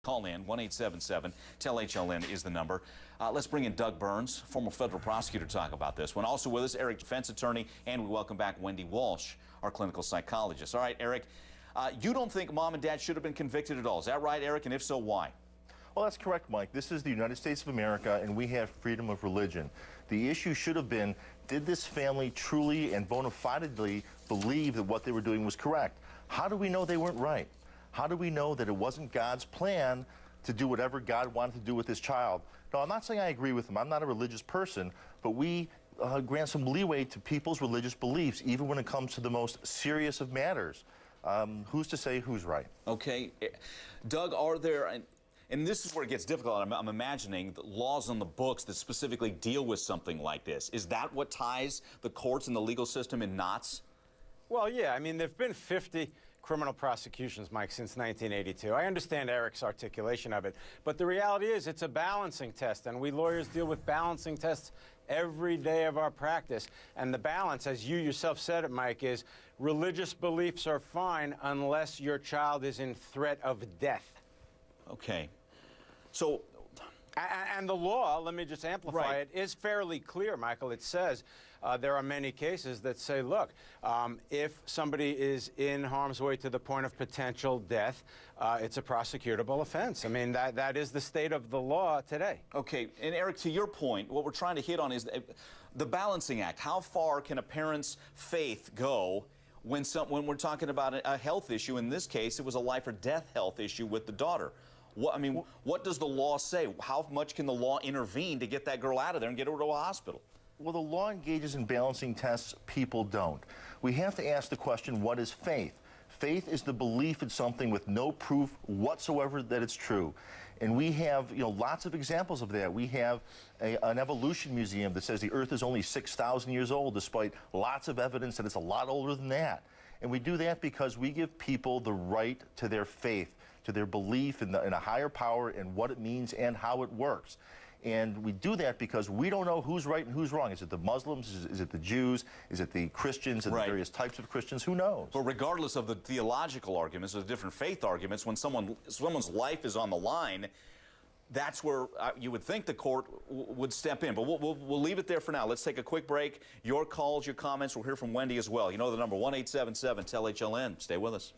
Call in, 1-877-TEL-HLN is the number. Let's bring in Doug Burns, former federal prosecutor, to talk about this one. Also with us, Eric, defense attorney, and we welcome back Wendy Walsh, our clinical psychologist. All right, Eric, you don't think mom and dad should have been convicted at all. Is that right, Eric? And if so, why? Well, that's correct, Mike. This is the United States of America, and we have freedom of religion. The issue should have been, did this family truly and bona fidely believe that what they were doing was correct? How do we know they weren't right? How do we know that it wasn't God's plan to do whatever God wanted to do with his child? No, I'm not saying I agree with him. I'm not a religious person, but we grant some leeway to people's religious beliefs, even when it comes to the most serious of matters. Who's to say who's right? Okay. Doug, are there... And this is where it gets difficult. I'm imagining the laws on the books that specifically deal with something like this. Is that what ties the courts and the legal system in knots? Well, yeah. I mean, there have been 50 criminal prosecutions, Mike, since 1982. I understand Eric's articulation of it. But the reality is it's a balancing test, and we lawyers deal with balancing tests every day of our practice. And the balance, as you yourself said it, Mike, is religious beliefs are fine unless your child is in threat of death. Okay. So, and the law, let me just amplify it, is fairly clear, Michael. It says there are many cases that say, look, if somebody is in harm's way to the point of potential death, it's a prosecutable offense. I mean, that is the state of the law today. Okay, and Eric, to your point, what we're trying to hit on is the balancing act. How far can a parent's faith go when we're talking about a health issue? In this case, it was a life or death health issue with the daughter. What does the law say? How much can the law intervene to get that girl out of there and get her to a hospital? Well, the law engages in balancing tests. People don't. We have to ask the question, what is faith? Faith is the belief in something with no proof whatsoever that it's true. And we have, lots of examples of that. We have an evolution museum that says the Earth is only 6,000 years old, despite lots of evidence that it's a lot older than that. And we do that because we give people the right to their faith, to their belief in a higher power and what it means and how it works. And we do that because we don't know who's right and who's wrong. Is it the Muslims? Is it the Jews? Is it the Christians and the various types of Christians? Who knows? But regardless of the theological arguments or the different faith arguments, when someone's life is on the line, that's where you would think the court would step in. But we'll leave it there for now. Let's take a quick break. Your calls, your comments. We'll hear from Wendy as well. You know the number, 1-877-TEL-HLN. Stay with us.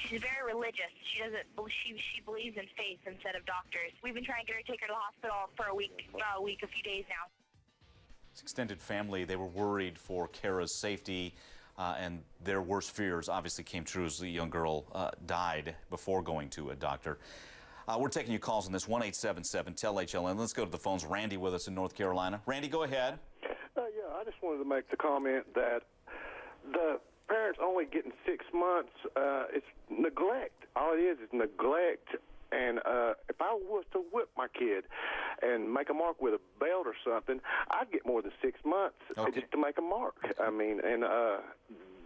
She's very religious. She believes in faith instead of doctors. We've been trying to take her to the hospital for a few days now. This extended family, they were worried for Kara's safety, and their worst fears obviously came true as the young girl died before going to a doctor. We're taking your calls on this, 1-877-TEL-HLN. Let's go to the phones. Randy with us in North Carolina. Randy, go ahead. Yeah, I just wanted to make the comment that the parents only getting 6 months, it's neglect. All it is neglect. And if I was to whip my kid and make a mark with a belt or something, I'd get more than 6 months just to make a mark. I mean, and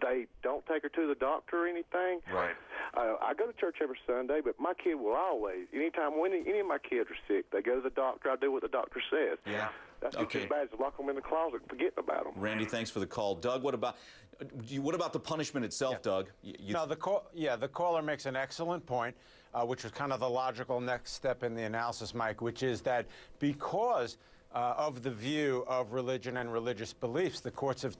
they don't take her to the doctor or anything. Right. I go to church every Sunday, but my kid will always, anytime when any of my kids are sick, they go to the doctor. I do what the doctor says. Yeah. That's just as bad as lock them in the closet and forgetting about them. Randy, thanks for the call. Doug, what about the punishment itself, Doug? No, the caller makes an excellent point, which was kind of the logical next step in the analysis, Mike, which is that because of the view of religion and religious beliefs, the courts have